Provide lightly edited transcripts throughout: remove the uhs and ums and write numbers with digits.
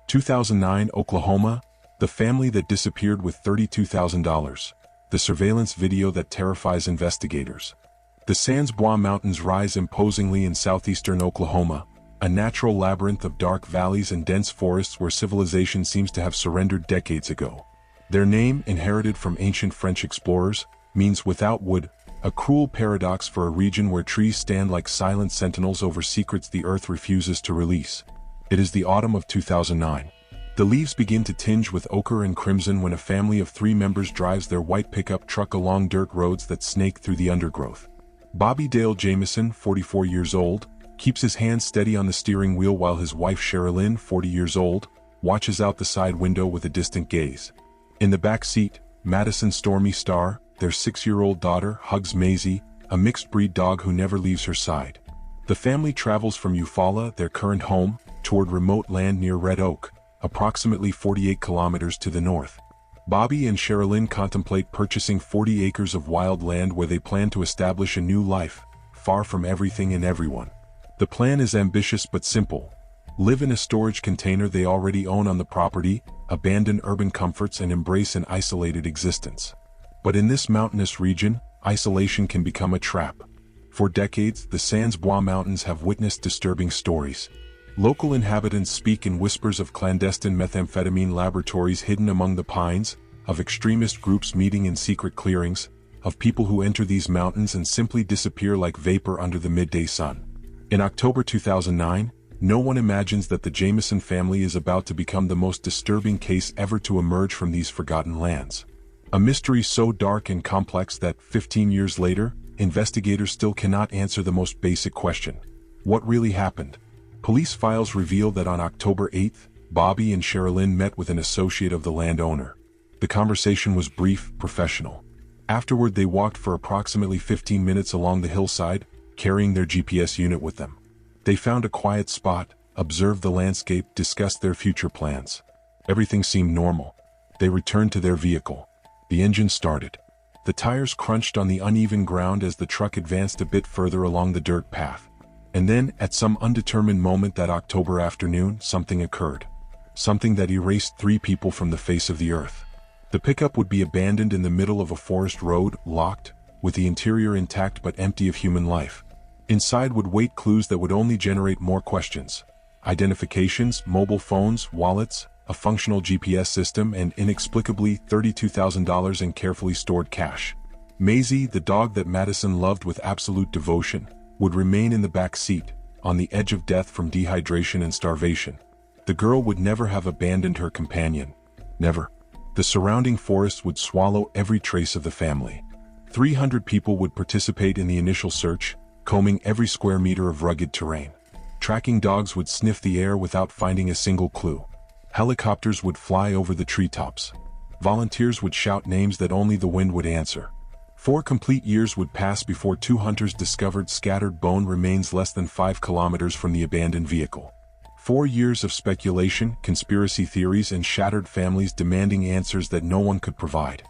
2009 Oklahoma, the family that disappeared with $32,000. The surveillance video that terrifies investigators. The Sans Bois Mountains rise imposingly in southeastern Oklahoma, a natural labyrinth of dark valleys and dense forests where civilization seems to have surrendered decades ago. Their name, inherited from ancient French explorers, means without wood, a cruel paradox for a region where trees stand like silent sentinels over secrets the earth refuses to release. It is the autumn of 2009. The leaves begin to tinge with ochre and crimson when a family of 3 members drives their white pickup truck along dirt roads that snake through the undergrowth. Bobby Dale Jamison, 44 years old, keeps his hands steady on the steering wheel while his wife Sherilynn, 40 years old, watches out the side window with a distant gaze. In the back seat, Madyson Stormy Star, their 6-year-old daughter, hugs Maisie, a mixed-breed dog who never leaves her side. The family travels from Eufaula, their current home, toward remote land near Red Oak, approximately 48 kilometers to the north. Bobby and Sherilynn contemplate purchasing 40 acres of wild land where they plan to establish a new life, far from everything and everyone. The plan is ambitious but simple. Live in a storage container they already own on the property, abandon urban comforts and embrace an isolated existence. But in this mountainous region, isolation can become a trap. For decades, the Sans Bois Mountains have witnessed disturbing stories. Local inhabitants speak in whispers of clandestine methamphetamine laboratories hidden among the pines, of extremist groups meeting in secret clearings, of people who enter these mountains and simply disappear like vapor under the midday sun. In October 2009, no one imagines that the Jamison family is about to become the most disturbing case ever to emerge from these forgotten lands. A mystery so dark and complex that, 15 years later, investigators still cannot answer the most basic question. What really happened? Police files reveal that on October 8, Bobby and Sherilynn met with an associate of the landowner. The conversation was brief, professional. Afterward, they walked for approximately 15 minutes along the hillside, carrying their GPS unit with them. They found a quiet spot, observed the landscape, discussed their future plans. Everything seemed normal. They returned to their vehicle. The engine started. The tires crunched on the uneven ground as the truck advanced a bit further along the dirt path. And then, at some undetermined moment that October afternoon, something occurred. Something that erased 3 people from the face of the earth. The pickup would be abandoned in the middle of a forest road, locked, with the interior intact but empty of human life. Inside would wait clues that would only generate more questions. Identifications, mobile phones, wallets, a functional GPS system, and inexplicably $32,000 in carefully stored cash. Maisie, the dog that Madyson loved with absolute devotion, would remain in the back seat, on the edge of death from dehydration and starvation. The girl would never have abandoned her companion. Never. The surrounding forest would swallow every trace of the family. 300 people would participate in the initial search, combing every square meter of rugged terrain. Tracking dogs would sniff the air without finding a single clue. Helicopters would fly over the treetops. Volunteers would shout names that only the wind would answer. 4 complete years would pass before 2 hunters discovered scattered bone remains less than 5 kilometers from the abandoned vehicle. 4 years of speculation, conspiracy theories, and shattered families demanding answers that no one could provide.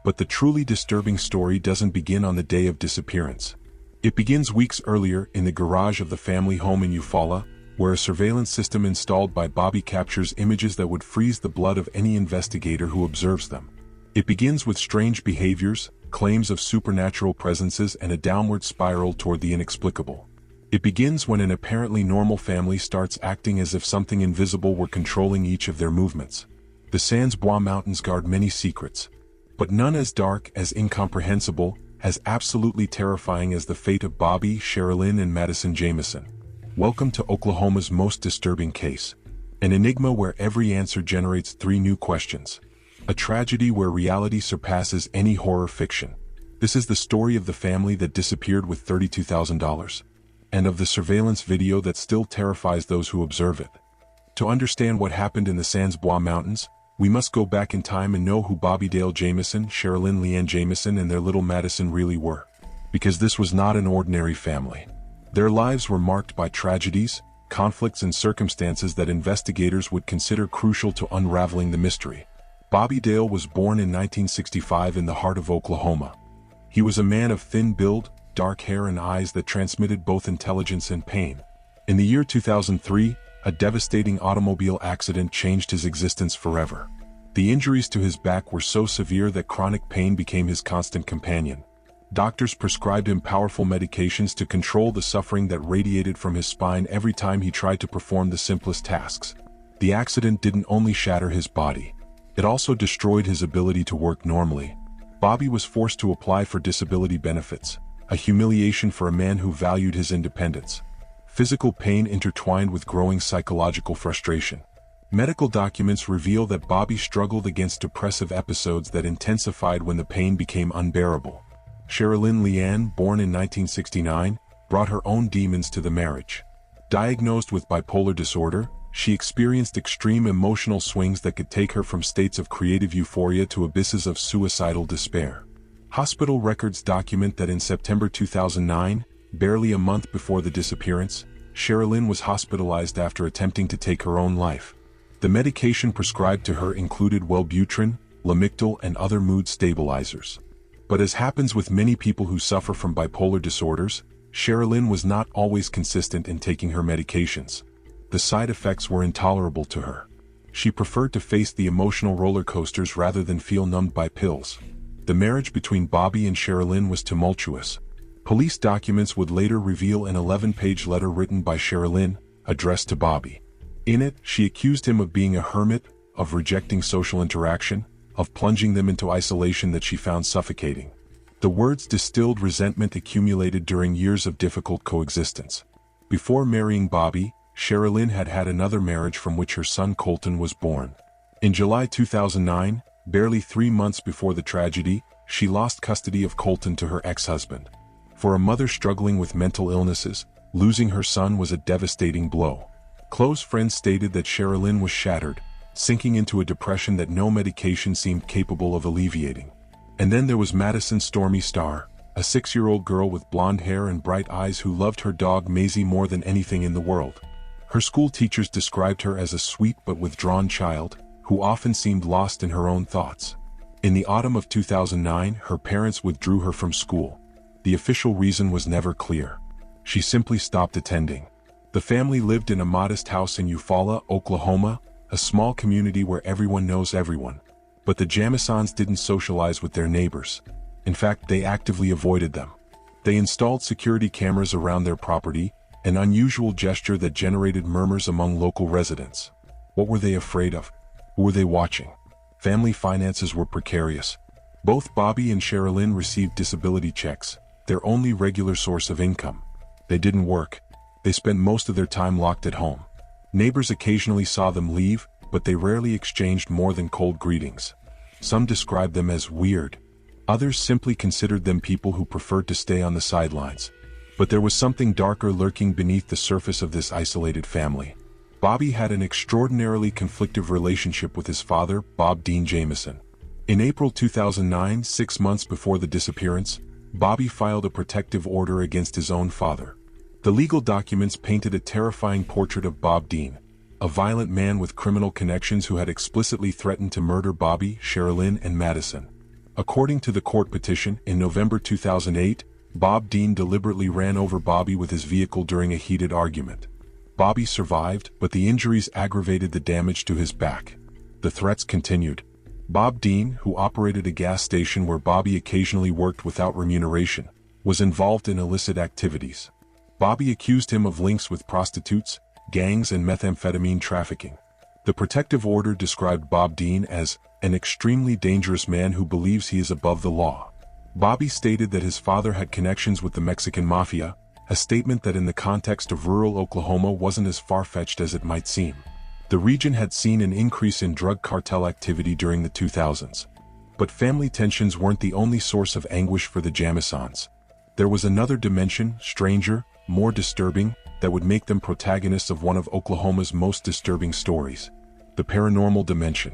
But the truly disturbing story doesn't begin on the day of disappearance. It begins weeks earlier in the garage of the family home in Eufaula, where a surveillance system installed by Bobby captures images that would freeze the blood of any investigator who observes them. It begins with strange behaviors, claims of supernatural presences, and a downward spiral toward the inexplicable. It begins when an apparently normal family starts acting as if something invisible were controlling each of their movements. The Sans Bois Mountains guard many secrets, but none as dark, as incomprehensible, as absolutely terrifying as the fate of Bobby, Sherilynn, and Madyson Jamison. Welcome to Oklahoma's most disturbing case. An enigma where every answer generates 3 new questions. A tragedy where reality surpasses any horror fiction. This is the story of the family that disappeared with $32,000. And of the surveillance video that still terrifies those who observe it. To understand what happened in the Sans Bois Mountains, we must go back in time and know who Bobby Dale Jamison, Sherilynn Leanne Jamison, and their little Madyson really were. Because this was not an ordinary family. Their lives were marked by tragedies, conflicts, and circumstances that investigators would consider crucial to unraveling the mystery. Bobby Dale was born in 1965 in the heart of Oklahoma. He was a man of thin build, dark hair, and eyes that transmitted both intelligence and pain. In the year 2003, A devastating automobile accident changed his existence forever. The injuries to his back were so severe that chronic pain became his constant companion. Doctors prescribed him powerful medications to control the suffering that radiated from his spine every time he tried to perform the simplest tasks. The accident didn't only shatter his body. It also destroyed his ability to work normally. Bobby was forced to apply for disability benefits, a humiliation for a man who valued his independence. Physical pain intertwined with growing psychological frustration. Medical documents reveal that Bobby struggled against depressive episodes that intensified when the pain became unbearable. Sherilynn Leanne, born in 1969, brought her own demons to the marriage. Diagnosed with bipolar disorder, she experienced extreme emotional swings that could take her from states of creative euphoria to abysses of suicidal despair. Hospital records document that in September 2009, barely a month before the disappearance, Sherilynn was hospitalized after attempting to take her own life. The medication prescribed to her included Wellbutrin, Lamictal, and other mood stabilizers. But as happens with many people who suffer from bipolar disorders, Sherilynn was not always consistent in taking her medications. The side effects were intolerable to her. She preferred to face the emotional roller coasters rather than feel numbed by pills. The marriage between Bobby and Sherilynn was tumultuous. Police documents would later reveal an 11-page letter written by Sherilynn, addressed to Bobby. In it, she accused him of being a hermit, of rejecting social interaction, of plunging them into isolation that she found suffocating. The words distilled resentment accumulated during years of difficult coexistence. Before marrying Bobby, Sherilynn had had another marriage from which her son Colton was born. In July 2009, barely 3 months before the tragedy, she lost custody of Colton to her ex-husband. For a mother struggling with mental illnesses, losing her son was a devastating blow. Close friends stated that Sherilynn was shattered, sinking into a depression that no medication seemed capable of alleviating. And then there was Madyson Stormy Star, a 6-year-old girl with blonde hair and bright eyes who loved her dog Maisie more than anything in the world. Her school teachers described her as a sweet but withdrawn child, who often seemed lost in her own thoughts. In the autumn of 2009, her parents withdrew her from school. The official reason was never clear. She simply stopped attending. The family lived in a modest house in Eufaula, Oklahoma, a small community where everyone knows everyone. But the Jamisons didn't socialize with their neighbors. In fact, they actively avoided them. They installed security cameras around their property, an unusual gesture that generated murmurs among local residents. What were they afraid of? Who were they watching? Family finances were precarious. Both Bobby and Sherilynn received disability checks, their only regular source of income. They didn't work. They spent most of their time locked at home. Neighbors occasionally saw them leave, but they rarely exchanged more than cold greetings. Some described them as weird. Others simply considered them people who preferred to stay on the sidelines. But there was something darker lurking beneath the surface of this isolated family. Bobby had an extraordinarily conflictive relationship with his father, Bob Dean Jamison. In April 2009, 6 months before the disappearance, Bobby filed a protective order against his own father. The legal documents painted a terrifying portrait of Bob Dean, a violent man with criminal connections who had explicitly threatened to murder Bobby, Sherilynn, and Madyson. According to the court petition, in November 2008, Bob Dean deliberately ran over Bobby with his vehicle during a heated argument. Bobby survived, but the injuries aggravated the damage to his back. The threats continued. Bob Dean, who operated a gas station where Bobby occasionally worked without remuneration, was involved in illicit activities. Bobby accused him of links with prostitutes, gangs, and methamphetamine trafficking. The protective order described Bob Dean as an extremely dangerous man who believes he is above the law. Bobby stated that his father had connections with the Mexican mafia, a statement that in the context of rural Oklahoma wasn't as far-fetched as it might seem. The region had seen an increase in drug cartel activity during the 2000s. But family tensions weren't the only source of anguish for the Jamisons. There was another dimension, stranger, more disturbing, that would make them protagonists of one of Oklahoma's most disturbing stories: the paranormal dimension.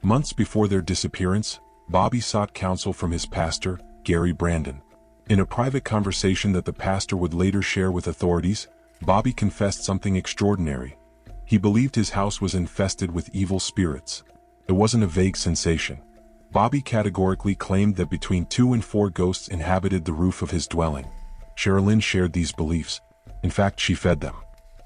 Months before their disappearance, Bobby sought counsel from his pastor, Gary Brandon. In a private conversation that the pastor would later share with authorities, Bobby confessed something extraordinary. He believed his house was infested with evil spirits. It wasn't a vague sensation. Bobby categorically claimed that between 2 and 4 ghosts inhabited the roof of his dwelling. Sherilynn shared these beliefs. In fact, she fed them.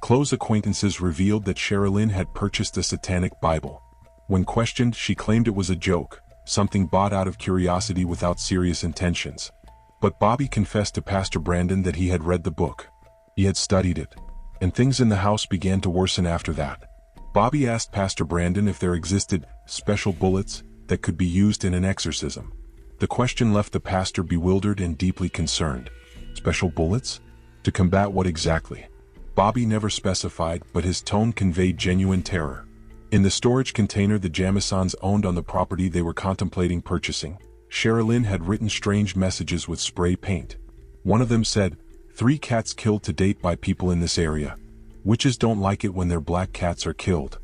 Close acquaintances revealed that Sherilynn had purchased a satanic Bible. When questioned, she claimed it was a joke, something bought out of curiosity without serious intentions. But Bobby confessed to Pastor Brandon that he had read the book. He had studied it. And things in the house began to worsen after that. Bobby asked Pastor Brandon if there existed special bullets that could be used in an exorcism. The question left the pastor bewildered and deeply concerned. Special bullets? To combat what exactly? Bobby never specified, but his tone conveyed genuine terror. In the storage container the Jamisons owned on the property they were contemplating purchasing, Sherilynn had written strange messages with spray paint. One of them said, "3 cats killed to date by people in this area. Witches don't like it when their black cats are killed."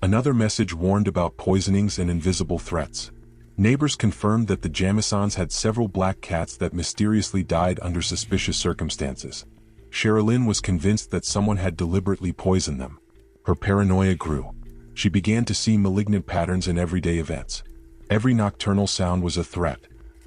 Another message warned about poisonings and invisible threats. Neighbors confirmed that the Jamisons had several black cats that mysteriously died under suspicious circumstances. Sherilynn was convinced that someone had deliberately poisoned them. Her paranoia grew. She began to see malignant patterns in everyday events. Every nocturnal sound was a threat.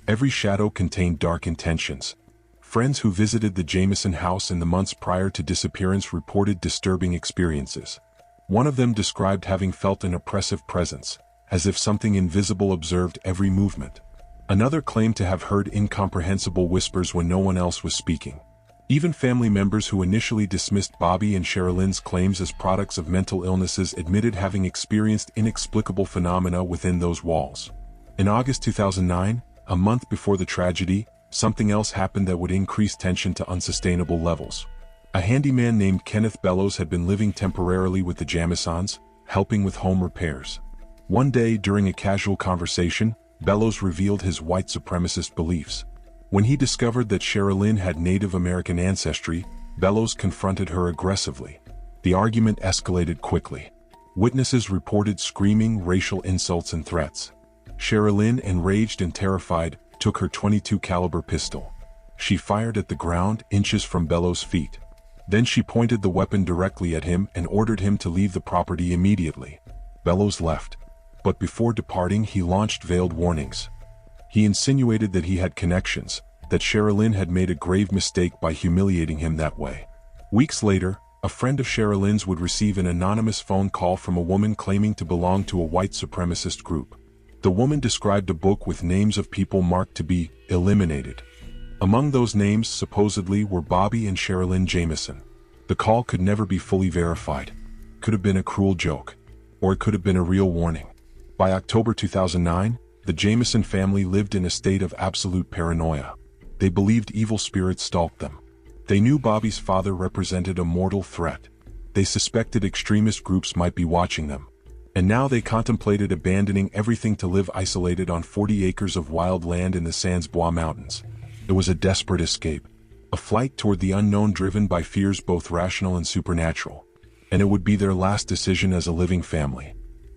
Every shadow contained dark intentions. Friends who visited the Jamison house in the months prior to disappearance reported disturbing experiences. One of them described having felt an oppressive presence, as if something invisible observed every movement. Another claimed to have heard incomprehensible whispers when no one else was speaking. Even family members who initially dismissed Bobby and Sherilynn's claims as products of mental illnesses admitted having experienced inexplicable phenomena within those walls. In August 2009, a month before the tragedy, something else happened that would increase tension to unsustainable levels. A handyman named Kenneth Bellows had been living temporarily with the Jamisons, helping with home repairs. One day during a casual conversation, Bellows revealed his white supremacist beliefs. When he discovered that Sherilynn had Native American ancestry, Bellows confronted her aggressively. The argument escalated quickly. Witnesses reported screaming, racial insults and threats. Sherilynn, enraged and terrified, took her .22 caliber pistol. She fired at the ground, inches from Bellows' feet. Then she pointed the weapon directly at him and ordered him to leave the property immediately. Bellows left. But before departing he launched veiled warnings. He insinuated that he had connections, that Sherilynn had made a grave mistake by humiliating him that way. Weeks later, a friend of Sherilynn's would receive an anonymous phone call from a woman claiming to belong to a white supremacist group. The woman described a book with names of people marked to be eliminated. Among those names supposedly were Bobby and Sherilynn Jamison. The call could never be fully verified. It could have been a cruel joke, or it could have been a real warning. By October 2009, the Jamison family lived in a state of absolute paranoia. They believed evil spirits stalked them. They knew Bobby's father represented a mortal threat. They suspected extremist groups might be watching them. And now they contemplated abandoning everything to live isolated on 40 acres of wild land in the Sans Bois Mountains. It was a desperate escape, a flight toward the unknown driven by fears both rational and supernatural. And it would be their last decision as a living family.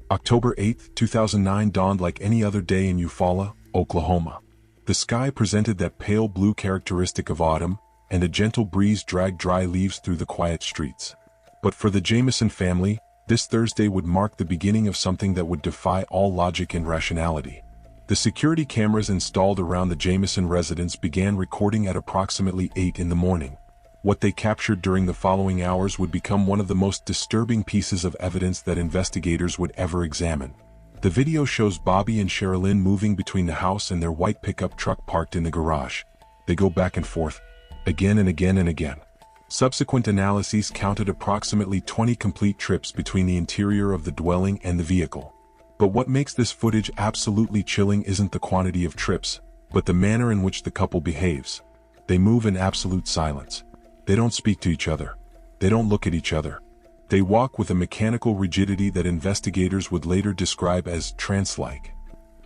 October 8, 2009 dawned like any other day in Eufaula, Oklahoma. The sky presented that pale blue characteristic of autumn, and a gentle breeze dragged dry leaves through the quiet streets. But for the Jamison family, this Thursday would mark the beginning of something that would defy all logic and rationality. The security cameras installed around the Jamison residence began recording at approximately 8 in the morning. What they captured during the following hours would become one of the most disturbing pieces of evidence that investigators would ever examine. The video shows Bobby and Sherilynn moving between the house and their white pickup truck parked in the garage. They go back and forth, again and again and again. Subsequent analyses counted approximately 20 complete trips between the interior of the dwelling and the vehicle. But what makes this footage absolutely chilling isn't the quantity of trips, but the manner in which the couple behaves. They move in absolute silence. They don't speak to each other. They don't look at each other. They walk with a mechanical rigidity that investigators would later describe as trance-like.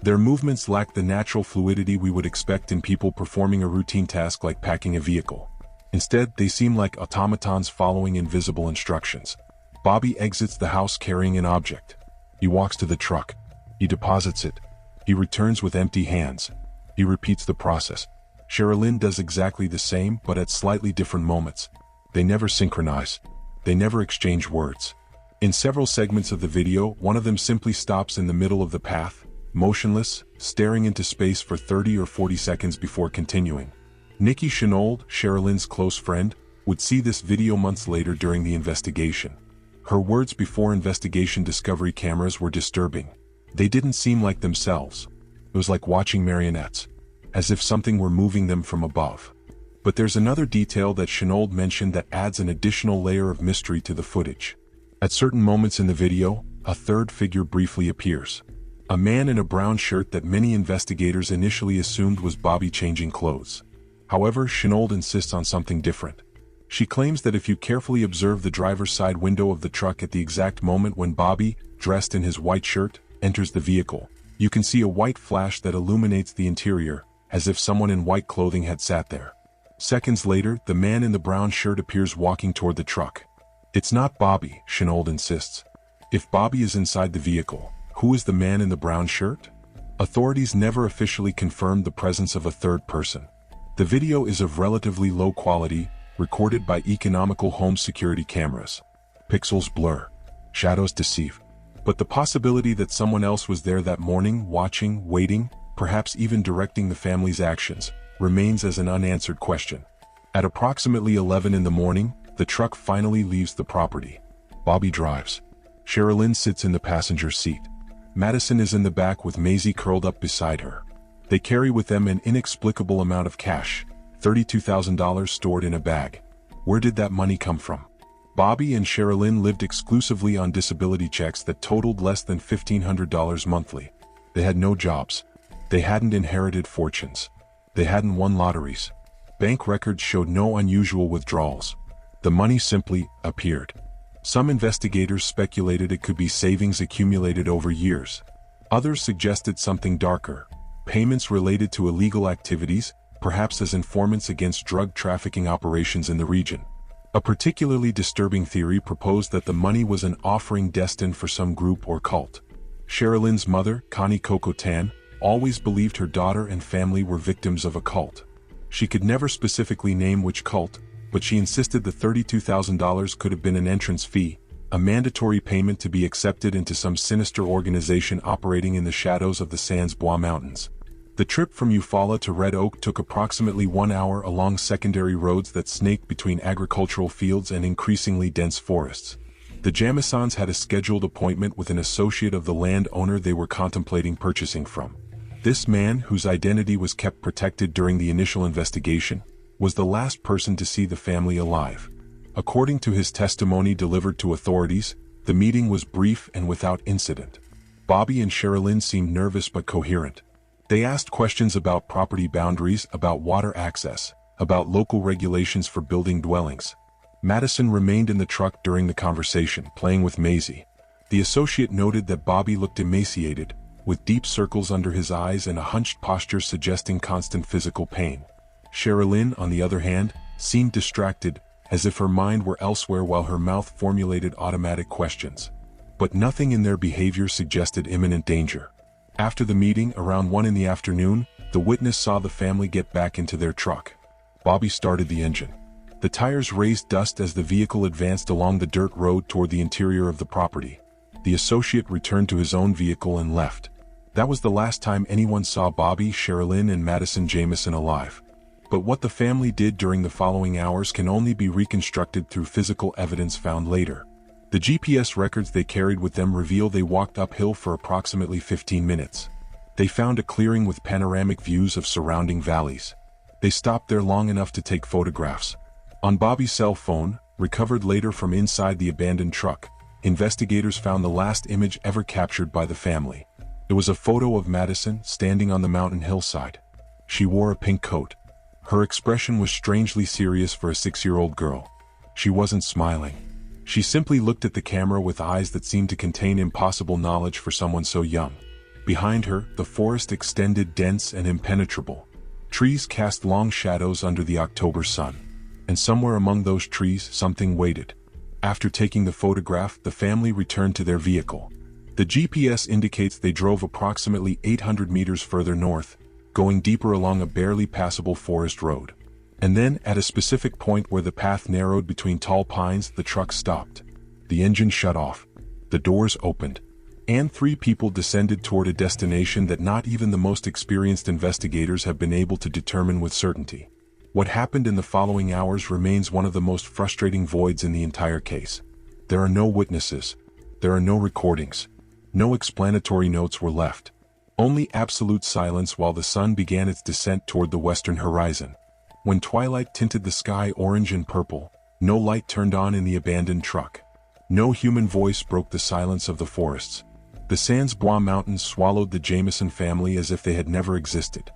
Their movements lack the natural fluidity we would expect in people performing a routine task like packing a vehicle. Instead, they seem like automatons following invisible instructions. Bobby exits the house carrying an object. He walks to the truck. He deposits it. He returns with empty hands. He repeats the process. Sherilynn does exactly the same, but at slightly different moments. They never synchronize. They never exchange words. In several segments of the video, one of them simply stops in the middle of the path, motionless, staring into space for 30 or 40 seconds before continuing. Nikki Chenault, Sherilynn's close friend, would see this video months later during the investigation. Her words before investigation discovery cameras were disturbing. They didn't seem like themselves. It was like watching marionettes, as if something were moving them from above. But there's another detail that Sherilynn mentioned that adds an additional layer of mystery to the footage. At certain moments in the video, a third figure briefly appears. A man in a brown shirt that many investigators initially assumed was Bobby changing clothes. However, Sherilynn insists on something different. She claims that if you carefully observe the driver's side window of the truck at the exact moment when Bobby, dressed in his white shirt, enters the vehicle, you can see a white flash that illuminates the interior, as if someone in white clothing had sat there. Seconds later, the man in the brown shirt appears walking toward the truck. It's not Bobby, Sherilynn insists. If Bobby is inside the vehicle, who is the man in the brown shirt? Authorities never officially confirmed the presence of a third person. The video is of relatively low quality, recorded by economical home security cameras. Pixels blur. Shadows deceive. But the possibility that someone else was there that morning, watching, waiting, perhaps even directing the family's actions, remains as an unanswered question. At approximately 11 in the morning, the truck finally leaves the property. Bobby drives. Sherilynn sits in the passenger seat. Madyson is in the back with Maisie curled up beside her. They carry with them an inexplicable amount of cash, $32,000 stored in a bag. Where did that money come from? Bobby and Sherilynn lived exclusively on disability checks that totaled less than $1,500 monthly. They had no jobs. They hadn't inherited fortunes. They hadn't won lotteries. Bank records showed no unusual withdrawals. The money simply appeared. Some investigators speculated it could be savings accumulated over years. Others suggested something darker, payments related to illegal activities, perhaps as informants against drug trafficking operations in the region. A particularly disturbing theory proposed that the money was an offering destined for some group or cult. Sherilynn's mother, Connie Cocotan, always believed her daughter and family were victims of a cult. She could never specifically name which cult, but she insisted the $32,000 could have been an entrance fee, a mandatory payment to be accepted into some sinister organization operating in the shadows of the Sans Bois Mountains. The trip from Eufaula to Red Oak took approximately 1 hour along secondary roads that snaked between agricultural fields and increasingly dense forests. The Jamisons had a scheduled appointment with an associate of the landowner they were contemplating purchasing from. This man, whose identity was kept protected during the initial investigation, was the last person to see the family alive. According to his testimony delivered to authorities, the meeting was brief and without incident. Bobby and Sherilynn seemed nervous but coherent. They asked questions about property boundaries, about water access, about local regulations for building dwellings. Madyson remained in the truck during the conversation, playing with Maisie. The associate noted that Bobby looked emaciated, with deep circles under his eyes and a hunched posture suggesting constant physical pain. Sherilynn, on the other hand, seemed distracted, as if her mind were elsewhere while her mouth formulated automatic questions. But nothing in their behavior suggested imminent danger. After the meeting, around 1 in the afternoon, the witness saw the family get back into their truck. Bobby started the engine. The tires raised dust as the vehicle advanced along the dirt road toward the interior of the property. The associate returned to his own vehicle and left. That was the last time anyone saw Bobby, Sherilynn, and Madyson Jamison alive. But what the family did during the following hours can only be reconstructed through physical evidence found later. The GPS records they carried with them reveal they walked uphill for approximately 15 minutes. They found a clearing with panoramic views of surrounding valleys. They stopped there long enough to take photographs. On Bobby's cell phone, recovered later from inside the abandoned truck, investigators found the last image ever captured by the family. It was a photo of Madyson standing on the mountain hillside. She wore a pink coat. Her expression was strangely serious for a 6-year-old girl. She wasn't smiling. She simply looked at the camera with eyes that seemed to contain impossible knowledge for someone so young. Behind her, the forest extended dense and impenetrable. Trees cast long shadows under the October sun. And somewhere among those trees, something waited. After taking the photograph, the family returned to their vehicle. The GPS indicates they drove approximately 800 meters further north, going deeper along a barely passable forest road. And then, at a specific point where the path narrowed between tall pines, the truck stopped. The engine shut off. The doors opened. And 3 people descended toward a destination that not even the most experienced investigators have been able to determine with certainty. What happened in the following hours remains one of the most frustrating voids in the entire case. There are no witnesses. There are no recordings. No explanatory notes were left. Only absolute silence while the sun began its descent toward the western horizon. When twilight tinted the sky orange and purple, no light turned on in the abandoned truck. No human voice broke the silence of the forests. The Sans Bois Mountains swallowed the Jamison family as if they had never existed.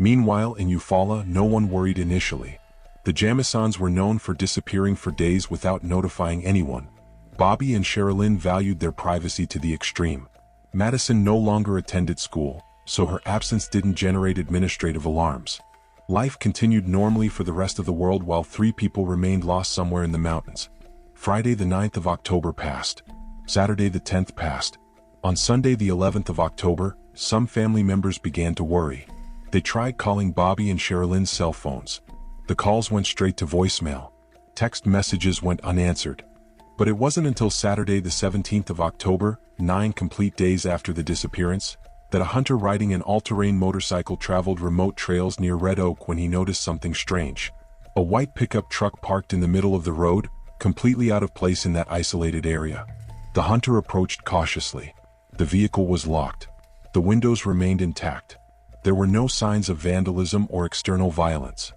Meanwhile, in Eufaula, no one worried initially. The Jamisons were known for disappearing for days without notifying anyone. Bobby and Sherilynn valued their privacy to the extreme. Madyson no longer attended school, so her absence didn't generate administrative alarms. Life continued normally for the rest of the world while 3 people remained lost somewhere in the mountains. Friday the 9th of October passed. Saturday the 10th passed. On Sunday the 11th of October, some family members began to worry. They tried calling Bobby and Sherilynn's cell phones. The calls went straight to voicemail. Text messages went unanswered. But it wasn't until Saturday the 17th of October, 9 complete days after the disappearance, that a hunter riding an all-terrain motorcycle traveled remote trails near Red Oak when he noticed something strange. A white pickup truck parked in the middle of the road, completely out of place in that isolated area. The hunter approached cautiously. The vehicle was locked. The windows remained intact. There were no signs of vandalism or external violence.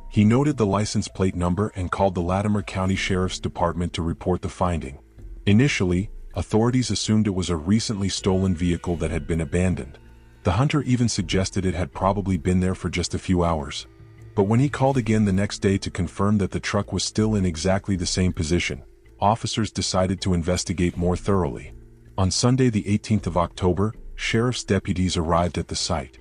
He noted the license plate number and called the Latimer County Sheriff's Department to report the finding. Initially, authorities assumed it was a recently stolen vehicle that had been abandoned. The hunter even suggested it had probably been there for just a few hours. But when he called again the next day to confirm that the truck was still in exactly the same position, officers decided to investigate more thoroughly. On Sunday the 18th of October, sheriff's deputies arrived at the site.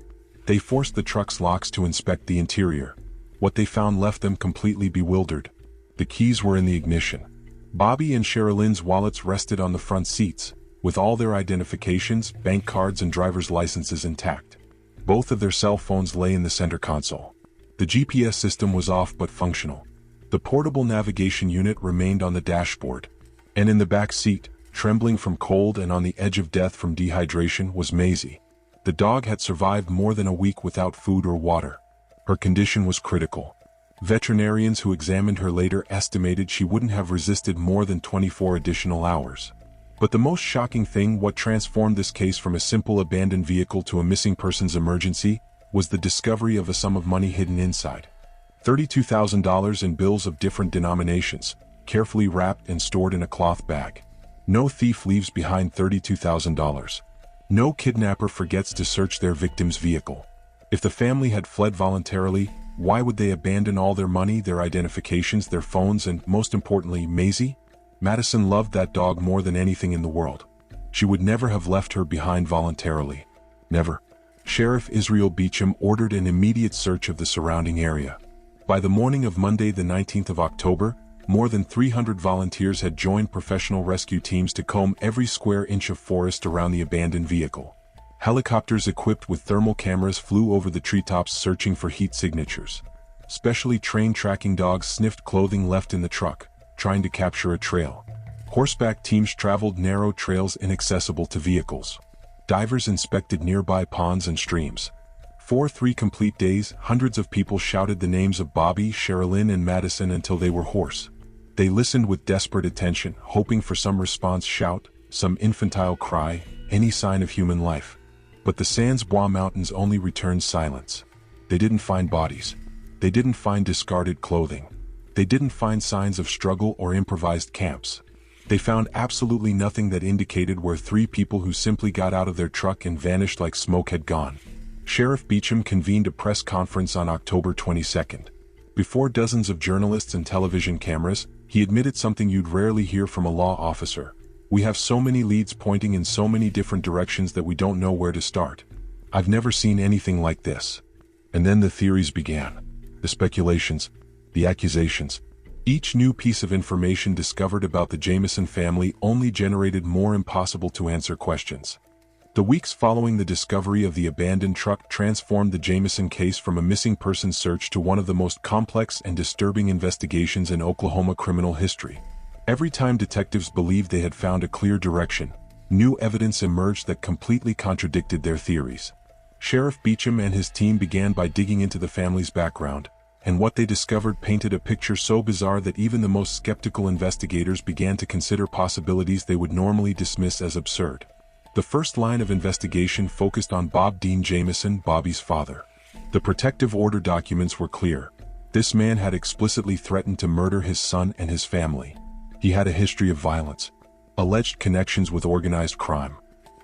They forced the truck's locks to inspect the interior. What they found left them completely bewildered. The keys were in the ignition. Bobby and Sherilynn's wallets rested on the front seats, with all their identifications, bank cards and driver's licenses intact. Both of their cell phones lay in the center console. The GPS system was off but functional. The portable navigation unit remained on the dashboard. And in the back seat, trembling from cold and on the edge of death from dehydration, was Maisie. The dog had survived more than a week without food or water. Her condition was critical. Veterinarians who examined her later estimated she wouldn't have resisted more than 24 additional hours. But the most shocking thing, what transformed this case from a simple abandoned vehicle to a missing persons emergency, was the discovery of a sum of money hidden inside. $32,000 in bills of different denominations, carefully wrapped and stored in a cloth bag. No thief leaves behind $32,000. No kidnapper forgets to search their victim's vehicle. If the family had fled voluntarily, why would they abandon all their money, their identifications, their phones, and, most importantly, Maisie? Madyson loved that dog more than anything in the world. She would never have left her behind voluntarily. Never. Sheriff Israel Beecham ordered an immediate search of the surrounding area. By the morning of Monday the 19th of October, more than 300 volunteers had joined professional rescue teams to comb every square inch of forest around the abandoned vehicle. Helicopters equipped with thermal cameras flew over the treetops searching for heat signatures. Specially trained tracking dogs sniffed clothing left in the truck, trying to capture a trail. Horseback teams traveled narrow trails inaccessible to vehicles. Divers inspected nearby ponds and streams. For 3 complete days, hundreds of people shouted the names of Bobby, Sherilynn, and Madyson until they were hoarse. They listened with desperate attention, hoping for some response shout, some infantile cry, any sign of human life. But the Sans Bois Mountains only returned silence. They didn't find bodies. They didn't find discarded clothing. They didn't find signs of struggle or improvised camps. They found absolutely nothing that indicated where 3 people who simply got out of their truck and vanished like smoke had gone. Sheriff Beecham convened a press conference on October 22nd. Before dozens of journalists and television cameras, he admitted something you'd rarely hear from a law officer. We have so many leads pointing in so many different directions that we don't know where to start. I've never seen anything like this. And then the theories began. The speculations, the accusations. Each new piece of information discovered about the Jamison family only generated more impossible to answer questions. The weeks following the discovery of the abandoned truck transformed the Jamison case from a missing person search to one of the most complex and disturbing investigations in Oklahoma criminal history. Every time detectives believed they had found a clear direction, new evidence emerged that completely contradicted their theories. Sheriff Beecham and his team began by digging into the family's background. and what they discovered painted a picture so bizarre that even the most skeptical investigators began to consider possibilities they would normally dismiss as absurd. The first line of investigation focused on Bob Dean Jamison, Bobby's father. The protective order documents were clear. This man had explicitly threatened to murder his son and his family. He had a history of violence, alleged connections with organized crime,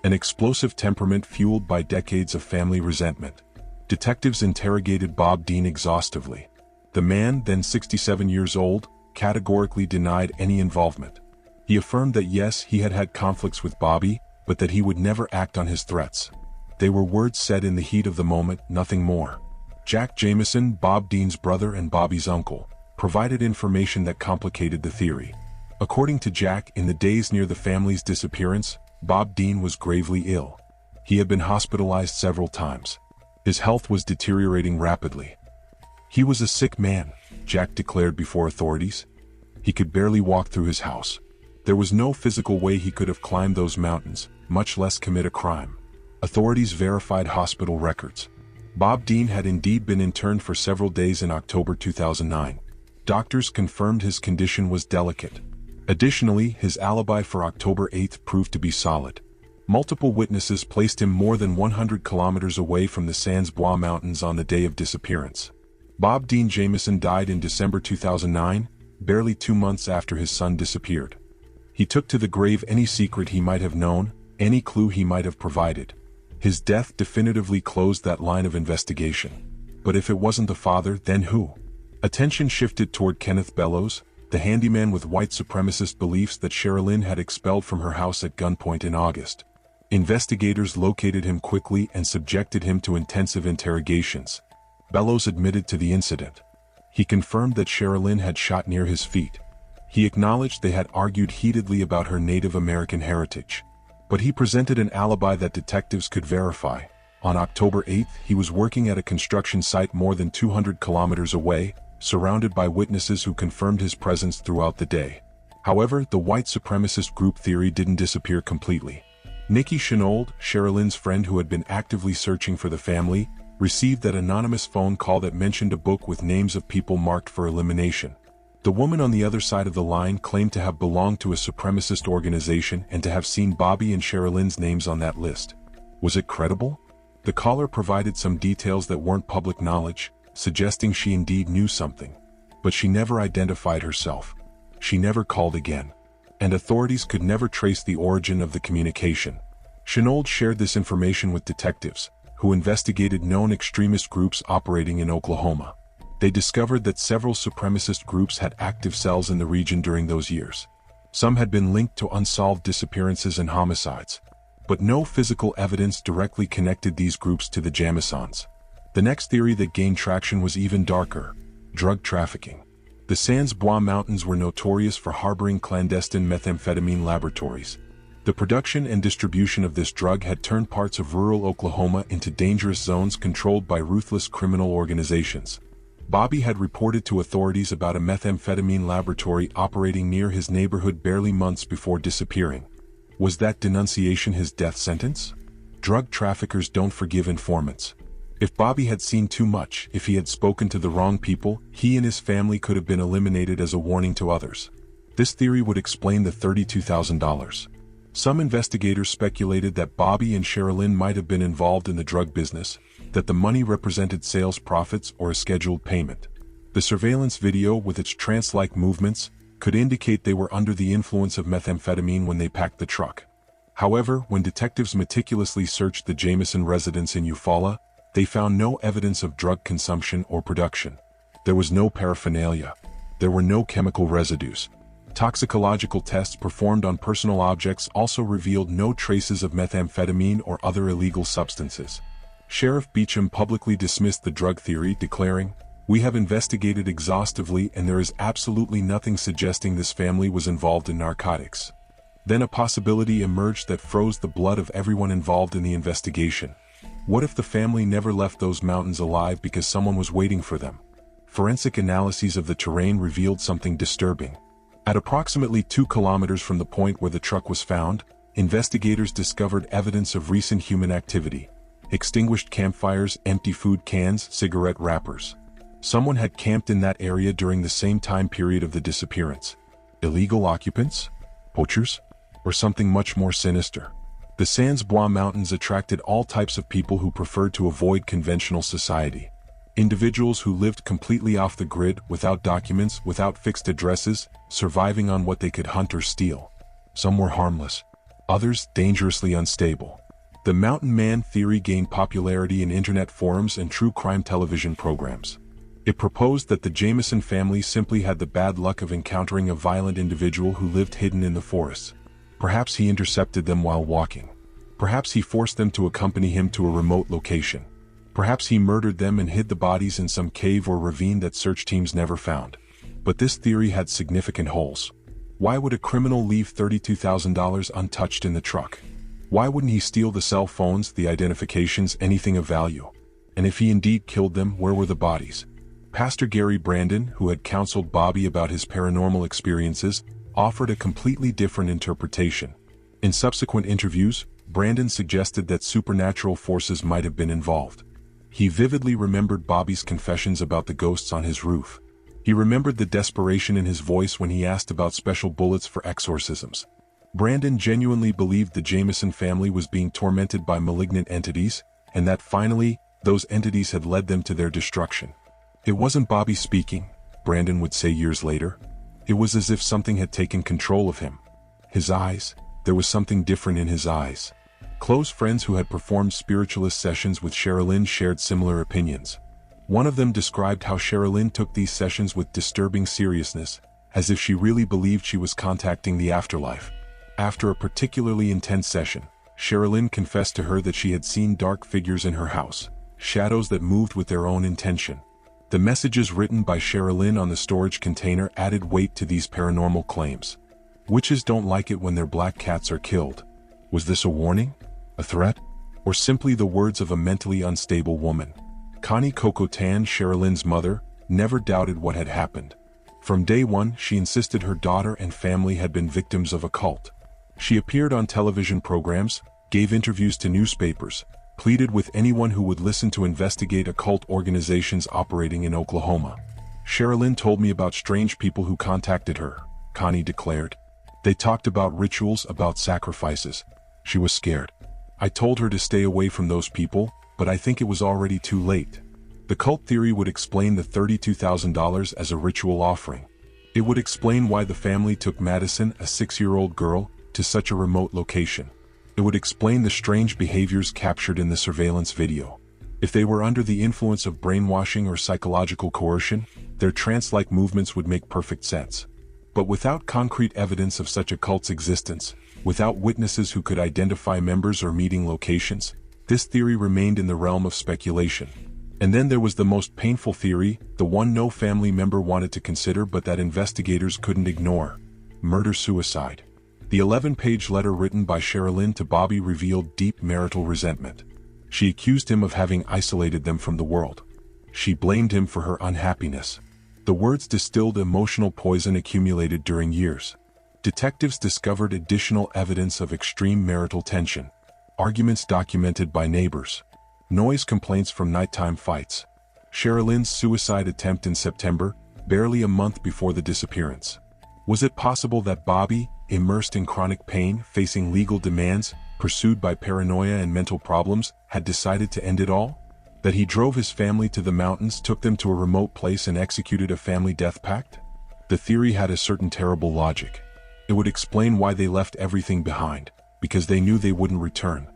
an explosive temperament fueled by decades of family resentment. Detectives interrogated Bob Dean exhaustively. The man, then 67 years old, categorically denied any involvement. He affirmed that yes, he had had conflicts with Bobby, but that he would never act on his threats. They were words said in the heat of the moment, nothing more. Jack Jamison, Bob Dean's brother and Bobby's uncle, provided information that complicated the theory. According to Jack, in the days near the family's disappearance, Bob Dean was gravely ill. He had been hospitalized several times. His health was deteriorating rapidly. He was a sick man, Jack declared before authorities. He could barely walk through his house. There was no physical way he could have climbed those mountains, much less commit a crime. Authorities verified hospital records. Bob Dean had indeed been interned for several days in October 2009. Doctors confirmed his condition was delicate. Additionally, his alibi for October 8 proved to be solid. Multiple witnesses placed him more than 100 kilometers away from the Sans Bois Mountains on the day of disappearance. Bob Dean Jamison died in December 2009, barely 2 months after his son disappeared. He took to the grave any secret he might have known, any clue he might have provided. His death definitively closed that line of investigation. But if it wasn't the father, then who? Attention shifted toward Kenneth Bellows, the handyman with white supremacist beliefs that Sherilynn had expelled from her house at gunpoint in August. Investigators located him quickly and subjected him to intensive interrogations. Bellows admitted to the incident. He confirmed that Sherilynn had shot near his feet. He acknowledged they had argued heatedly about her Native American heritage. But he presented an alibi that detectives could verify. On October 8, he was working at a construction site more than 200 kilometers away, surrounded by witnesses who confirmed his presence throughout the day. However, the white supremacist group theory didn't disappear completely. Nikki Chenault, Sherilynn's friend who had been actively searching for the family, received that anonymous phone call that mentioned a book with names of people marked for elimination. The woman on the other side of the line claimed to have belonged to a supremacist organization and to have seen Bobby and Sherilynn's names on that list. Was it credible? The caller provided some details that weren't public knowledge, suggesting she indeed knew something. But she never identified herself. She never called again. And authorities could never trace the origin of the communication. Chenault shared this information with detectives, who investigated known extremist groups operating in Oklahoma. They discovered that several supremacist groups had active cells in the region during those years. Some had been linked to unsolved disappearances and homicides. But no physical evidence directly connected these groups to the Jamisons. The next theory that gained traction was even darker: drug trafficking. The Sans Bois Mountains were notorious for harboring clandestine methamphetamine laboratories. The production and distribution of this drug had turned parts of rural Oklahoma into dangerous zones controlled by ruthless criminal organizations. Bobby had reported to authorities about a methamphetamine laboratory operating near his neighborhood barely months before disappearing. Was that denunciation his death sentence? Drug traffickers don't forgive informants. If Bobby had seen too much, if he had spoken to the wrong people, he and his family could have been eliminated as a warning to others. This theory would explain the $32,000. Some investigators speculated that Bobby and Sherilynn might have been involved in the drug business, that the money represented sales profits or a scheduled payment. The surveillance video, with its trance-like movements, could indicate they were under the influence of methamphetamine when they packed the truck. However, when detectives meticulously searched the Jamison residence in Eufaula, they found no evidence of drug consumption or production. There was no paraphernalia. There were no chemical residues. Toxicological tests performed on personal objects also revealed no traces of methamphetamine or other illegal substances. Sheriff Beecham publicly dismissed the drug theory, declaring, "We have investigated exhaustively and there is absolutely nothing suggesting this family was involved in narcotics." Then a possibility emerged that froze the blood of everyone involved in the investigation. What if the family never left those mountains alive because someone was waiting for them? Forensic analyses of the terrain revealed something disturbing. At approximately 2 kilometers from the point where the truck was found, investigators discovered evidence of recent human activity: extinguished campfires, empty food cans, cigarette wrappers. Someone had camped in that area during the same time period of the disappearance. Illegal occupants? Poachers? Or something much more sinister? The Sans Bois Mountains attracted all types of people who preferred to avoid conventional society. Individuals who lived completely off the grid, without documents, without fixed addresses, surviving on what they could hunt or steal. Some were harmless, others dangerously unstable. The Mountain Man theory gained popularity in internet forums and true crime television programs. It proposed that the Jamison family simply had the bad luck of encountering a violent individual who lived hidden in the forests. Perhaps he intercepted them while walking. Perhaps he forced them to accompany him to a remote location. Perhaps he murdered them and hid the bodies in some cave or ravine that search teams never found. But this theory had significant holes. Why would a criminal leave $32,000 untouched in the truck? Why wouldn't he steal the cell phones, the identifications, anything of value? And if he indeed killed them, where were the bodies? Pastor Gary Brandon, who had counseled Bobby about his paranormal experiences, offered a completely different interpretation. In subsequent interviews, Brandon suggested that supernatural forces might have been involved. He vividly remembered Bobby's confessions about the ghosts on his roof. He remembered the desperation in his voice when he asked about special bullets for exorcisms. Brandon genuinely believed the Jamison family was being tormented by malignant entities, and that finally, those entities had led them to their destruction. It wasn't Bobby speaking, Brandon would say years later. It was as if something had taken control of him. His eyes, there was something different in his eyes. Close friends who had performed spiritualist sessions with Sherilynn shared similar opinions. One of them described how Sherilynn took these sessions with disturbing seriousness, as if she really believed she was contacting the afterlife. After a particularly intense session, Sherilynn confessed to her that she had seen dark figures in her house, shadows that moved with their own intention. The messages written by Sherilynn on the storage container added weight to these paranormal claims. Witches don't like it when their black cats are killed. Was this a warning? A threat? Or simply the words of a mentally unstable woman? Connie Cocotan, Sherilynn's mother, never doubted what had happened. From day one, she insisted her daughter and family had been victims of a cult. She appeared on television programs, gave interviews to newspapers, pleaded with anyone who would listen to investigate occult organizations operating in Oklahoma. Sherilynn told me about strange people who contacted her, Connie declared. They talked about rituals, about sacrifices. She was scared. I told her to stay away from those people, but I think it was already too late. The cult theory would explain the $32,000 as a ritual offering. It would explain why the family took Madyson, a 6-year-old girl, to such a remote location. It would explain the strange behaviors captured in the surveillance video. If they were under the influence of brainwashing or psychological coercion, their trance-like movements would make perfect sense. But without concrete evidence of such a cult's existence, without witnesses who could identify members or meeting locations, this theory remained in the realm of speculation. And then there was the most painful theory, the one no family member wanted to consider but that investigators couldn't ignore: murder-suicide. The 11-page letter written by Sherilynn to Bobby revealed deep marital resentment. She accused him of having isolated them from the world. She blamed him for her unhappiness. The words distilled emotional poison accumulated during years. Detectives discovered additional evidence of extreme marital tension. Arguments documented by neighbors. Noise complaints from nighttime fights. Sherilynn's suicide attempt in September, barely a month before the disappearance. Was it possible that Bobby, immersed in chronic pain, facing legal demands, pursued by paranoia and mental problems, had decided to end it all? That he drove his family to the mountains, took them to a remote place and executed a family death pact? The theory had a certain terrible logic. It would explain why they left everything behind, because they knew they wouldn't return.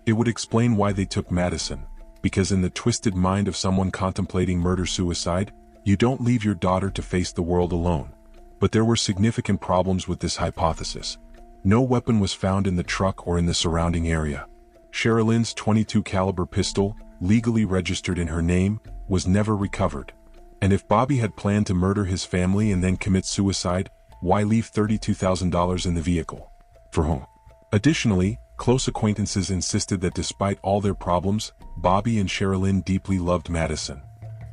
It would explain why they took Madyson, because in the twisted mind of someone contemplating murder-suicide, you don't leave your daughter to face the world alone. But there were significant problems with this hypothesis. No weapon was found in the truck or in the surrounding area. Sherilynn's .22 caliber pistol, legally registered in her name, was never recovered. And if Bobby had planned to murder his family and then commit suicide, why leave $32,000 in the vehicle? For whom? Additionally, close acquaintances insisted that despite all their problems, Bobby and Sherilynn deeply loved Madyson.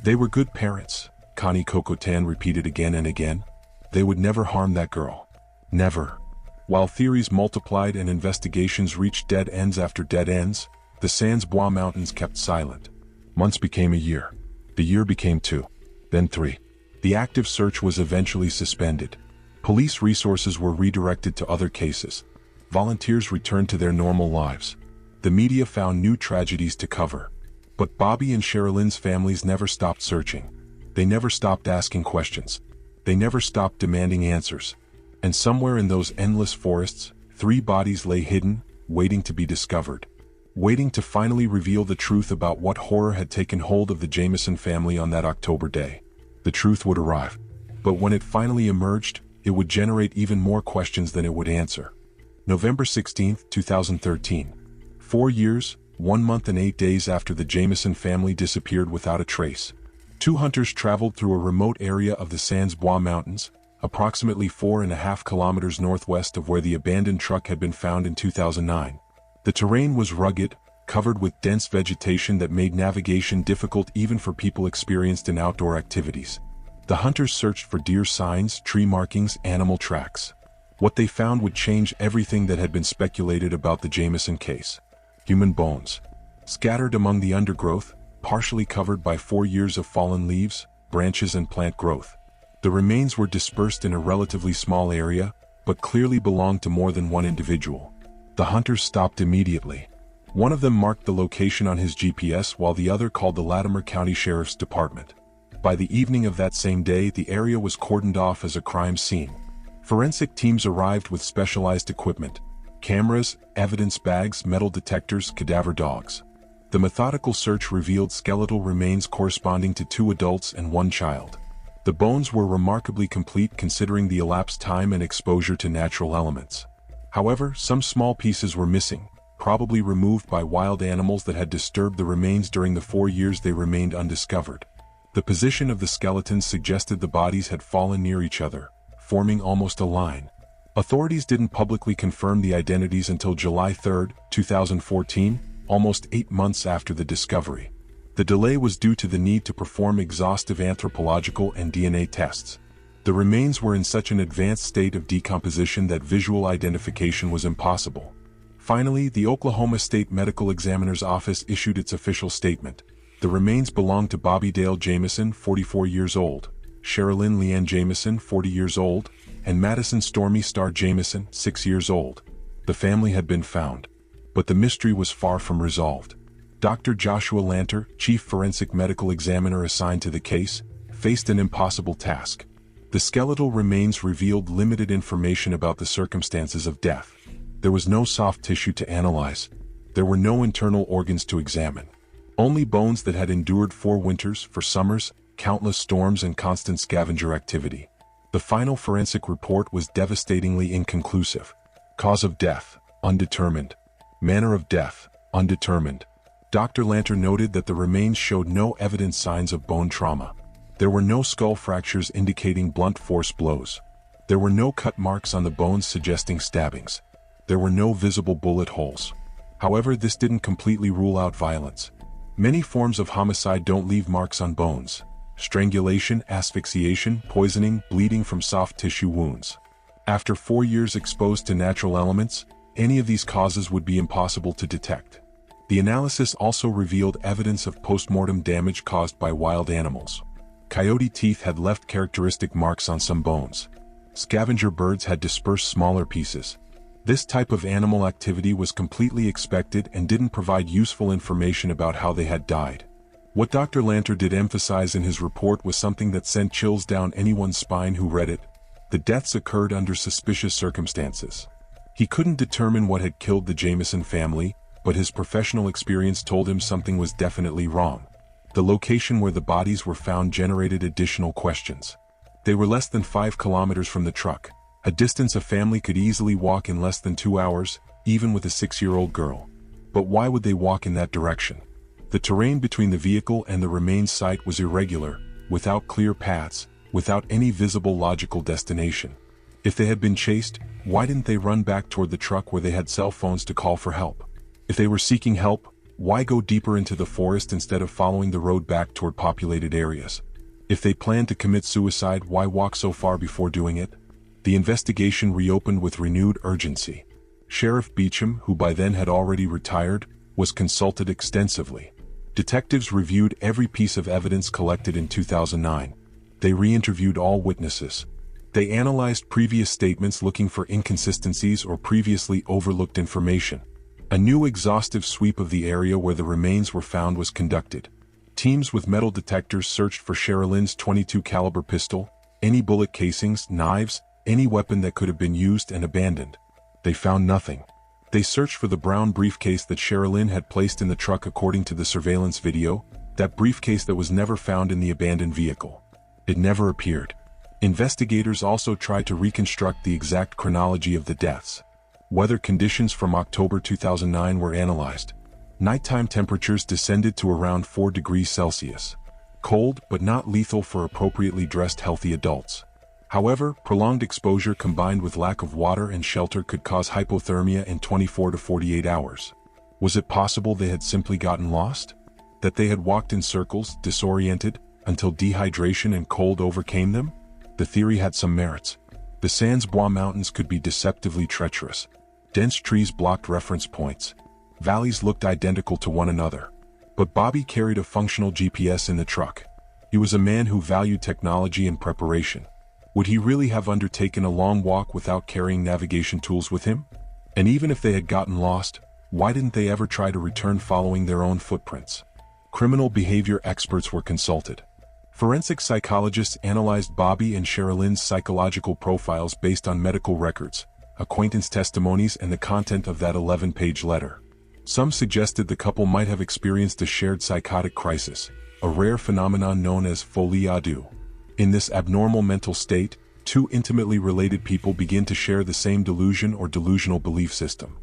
They were good parents, Connie Cocotan repeated again and again. They would never harm that girl. Never. While theories multiplied and investigations reached dead ends after dead ends, the Sans Bois Mountains kept silent. Months became a year. The year became 2. then 3. The active search was eventually suspended. Police resources were redirected to other cases. Volunteers returned to their normal lives. The media found new tragedies to cover. But Bobby and Sherilynn's families never stopped searching. They never stopped asking questions. They never stopped demanding answers. And somewhere in those endless forests, 3 bodies lay hidden, waiting to be discovered. Waiting to finally reveal the truth about what horror had taken hold of the Jamison family on that October day. The truth would arrive. But when it finally emerged, it would generate even more questions than it would answer. November 16, 2013. 4 years, 1 month and 8 days after the Jamison family disappeared without a trace. 2 hunters traveled through a remote area of the Sans Bois Mountains, approximately 4.5 kilometers northwest of where the abandoned truck had been found in 2009. The terrain was rugged, covered with dense vegetation that made navigation difficult even for people experienced in outdoor activities. The hunters searched for deer signs, tree markings, animal tracks. What they found would change everything that had been speculated about the Jamison case. Human bones. Scattered among the undergrowth, partially covered by 4 years of fallen leaves, branches and plant growth. The remains were dispersed in a relatively small area, but clearly belonged to more than one individual. The hunters stopped immediately. One of them marked the location on his GPS while the other called the Latimer County Sheriff's Department. By the evening of that same day, the area was cordoned off as a crime scene. Forensic teams arrived with specialized equipment: cameras, evidence bags, metal detectors, cadaver dogs. The methodical search revealed skeletal remains corresponding to 2 adults and 1 child. The bones were remarkably complete considering the elapsed time and exposure to natural elements. However, some small pieces were missing, probably removed by wild animals that had disturbed the remains during the 4 years they remained undiscovered. The position of the skeletons suggested the bodies had fallen near each other, forming almost a line. Authorities didn't publicly confirm the identities until July 3, 2014, almost 8 months after the discovery. The delay was due to the need to perform exhaustive anthropological and DNA tests. The remains were in such an advanced state of decomposition that visual identification was impossible. Finally, the Oklahoma State Medical Examiner's Office issued its official statement. The remains belonged to Bobby Dale Jamison, 44 years old, Sherilynn Leanne Jamison, 40 years old, and Madyson Stormy Star Jamison, 6 years old. The family had been found. But the mystery was far from resolved. Dr. Joshua Lanter, chief forensic medical examiner assigned to the case, faced an impossible task. The skeletal remains revealed limited information about the circumstances of death. There was no soft tissue to analyze. There were no internal organs to examine. Only bones that had endured 4 winters, 4 summers, countless storms and constant scavenger activity. The final forensic report was devastatingly inconclusive. Cause of death, undetermined. Manner of death, undetermined. Dr. Lanter noted that the remains showed no evident signs of bone trauma. There were no skull fractures indicating blunt force blows. There were no cut marks on the bones suggesting stabbings. There were no visible bullet holes. However, this didn't completely rule out violence. Many forms of homicide don't leave marks on bones. Strangulation, asphyxiation, poisoning, bleeding from soft tissue wounds. After 4 years exposed to natural elements, any of these causes would be impossible to detect. The analysis also revealed evidence of post-mortem damage caused by wild animals. Coyote teeth had left characteristic marks on some bones. Scavenger birds had dispersed smaller pieces. This type of animal activity was completely expected and didn't provide useful information about how they had died. What Dr. Lanter did emphasize in his report was something that sent chills down anyone's spine who read it. The deaths occurred under suspicious circumstances. He couldn't determine what had killed the Jamison family, but his professional experience told him something was definitely wrong. The location where the bodies were found generated additional questions. They were less than 5 kilometers from the truck, a distance a family could easily walk in less than 2 hours, even with a 6-year-old girl. But why would they walk in that direction? The terrain between the vehicle and the remains site was irregular, without clear paths, without any visible logical destination. If they had been chased, why didn't they run back toward the truck where they had cell phones to call for help? If they were seeking help, why go deeper into the forest instead of following the road back toward populated areas? If they planned to commit suicide, why walk so far before doing it? The investigation reopened with renewed urgency. Sheriff Beecham, who by then had already retired, was consulted extensively. Detectives reviewed every piece of evidence collected in 2009. They re-interviewed all witnesses. They analyzed previous statements looking for inconsistencies or previously overlooked information. A new exhaustive sweep of the area where the remains were found was conducted. Teams with metal detectors searched for Sherilynn's .22 caliber pistol, any bullet casings, knives, any weapon that could have been used and abandoned. They found nothing. They searched for the brown briefcase that Sherilynn had placed in the truck according to the surveillance video, that briefcase that was never found in the abandoned vehicle. It never appeared. Investigators also tried to reconstruct the exact chronology of the deaths. Weather conditions from October 2009 were analyzed. Nighttime temperatures descended to around 4 degrees Celsius. Cold but not lethal for appropriately dressed healthy adults. However, prolonged exposure combined with lack of water and shelter could cause hypothermia in 24 to 48 hours. Was it possible they had simply gotten lost? That they had walked in circles, disoriented, until dehydration and cold overcame them? The theory had some merits. The Sans Bois Mountains could be deceptively treacherous. Dense trees blocked reference points. Valleys looked identical to one another. But Bobby carried a functional GPS in the truck. He was a man who valued technology and preparation. Would he really have undertaken a long walk without carrying navigation tools with him? And even if they had gotten lost, why didn't they ever try to return following their own footprints? Criminal behavior experts were consulted. Forensic psychologists analyzed Bobby and Sherilynn's psychological profiles based on medical records, acquaintance testimonies, and the content of that 11-page letter. Some suggested the couple might have experienced a shared psychotic crisis, a rare phenomenon known as folie à deux. In this abnormal mental state, two intimately related people begin to share the same delusion or delusional belief system.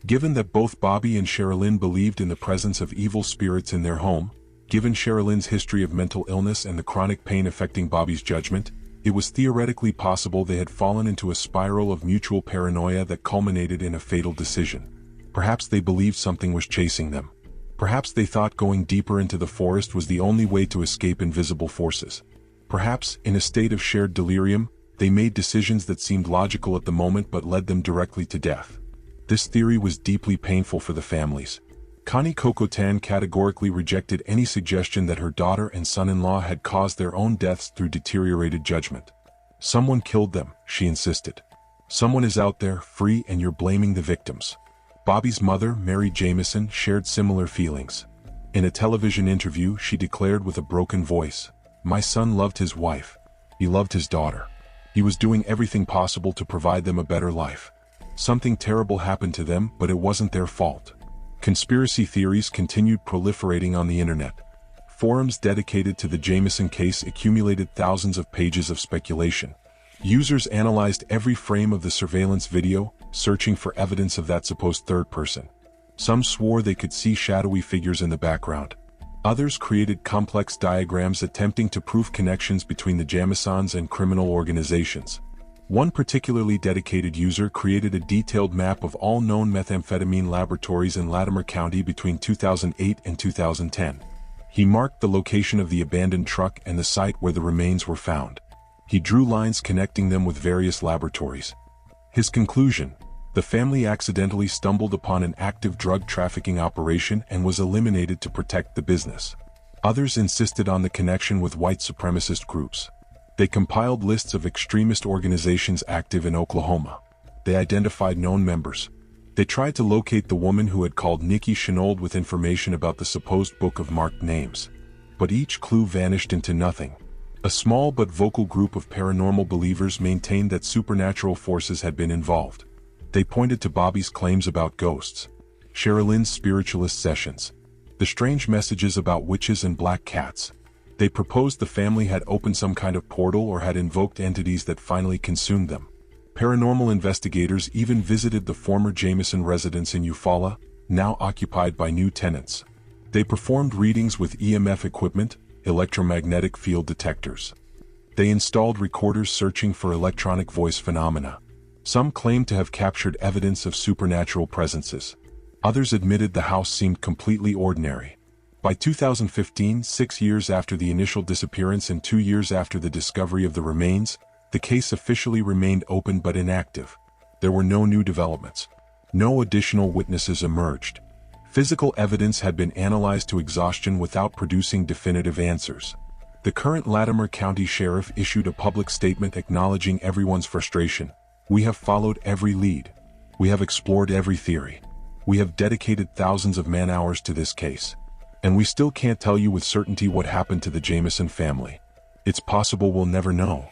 Given that both Bobby and Sherilynn believed in the presence of evil spirits in their home, given Sherilynn's history of mental illness and the chronic pain affecting Bobby's judgment, it was theoretically possible they had fallen into a spiral of mutual paranoia that culminated in a fatal decision. Perhaps they believed something was chasing them. Perhaps they thought going deeper into the forest was the only way to escape invisible forces. Perhaps, in a state of shared delirium, they made decisions that seemed logical at the moment but led them directly to death. This theory was deeply painful for the families. Connie Cocotan categorically rejected any suggestion that her daughter and son-in-law had caused their own deaths through deteriorated judgment. Someone killed them, she insisted. Someone is out there, free, and you're blaming the victims. Bobby's mother, Mary Jamison, shared similar feelings. In a television interview, she declared with a broken voice, "My son loved his wife. He loved his daughter. He was doing everything possible to provide them a better life. Something terrible happened to them, but it wasn't their fault." Conspiracy theories continued proliferating on the internet. Forums dedicated to the Jamison case accumulated thousands of pages of speculation. Users analyzed every frame of the surveillance video, searching for evidence of that supposed third person. Some swore they could see shadowy figures in the background. Others created complex diagrams attempting to prove connections between the Jamisons and criminal organizations. One particularly dedicated user created a detailed map of all known methamphetamine laboratories in Latimer County between 2008 and 2010. He marked the location of the abandoned truck and the site where the remains were found. He drew lines connecting them with various laboratories. His conclusion: the family accidentally stumbled upon an active drug trafficking operation and was eliminated to protect the business. Others insisted on the connection with white supremacist groups. They compiled lists of extremist organizations active in Oklahoma. They identified known members. They tried to locate the woman who had called Nikki Chenault with information about the supposed book of marked names. But each clue vanished into nothing. A small but vocal group of paranormal believers maintained that supernatural forces had been involved. They pointed to Bobby's claims about ghosts, Sherilynn's spiritualist sessions, the strange messages about witches and black cats. They proposed the family had opened some kind of portal or had invoked entities that finally consumed them. Paranormal investigators even visited the former Jamison residence in Eufaula, now occupied by new tenants. They performed readings with EMF equipment, electromagnetic field detectors. They installed recorders searching for electronic voice phenomena. Some claimed to have captured evidence of supernatural presences. Others admitted the house seemed completely ordinary. By 2015, 6 years after the initial disappearance and 2 years after the discovery of the remains, the case officially remained open but inactive. There were no new developments. No additional witnesses emerged. Physical evidence had been analyzed to exhaustion without producing definitive answers. The current Latimer County Sheriff issued a public statement acknowledging everyone's frustration. "We have followed every lead. We have explored every theory. We have dedicated thousands of man-hours to this case. And we still can't tell you with certainty what happened to the Jamison family. It's possible we'll never know."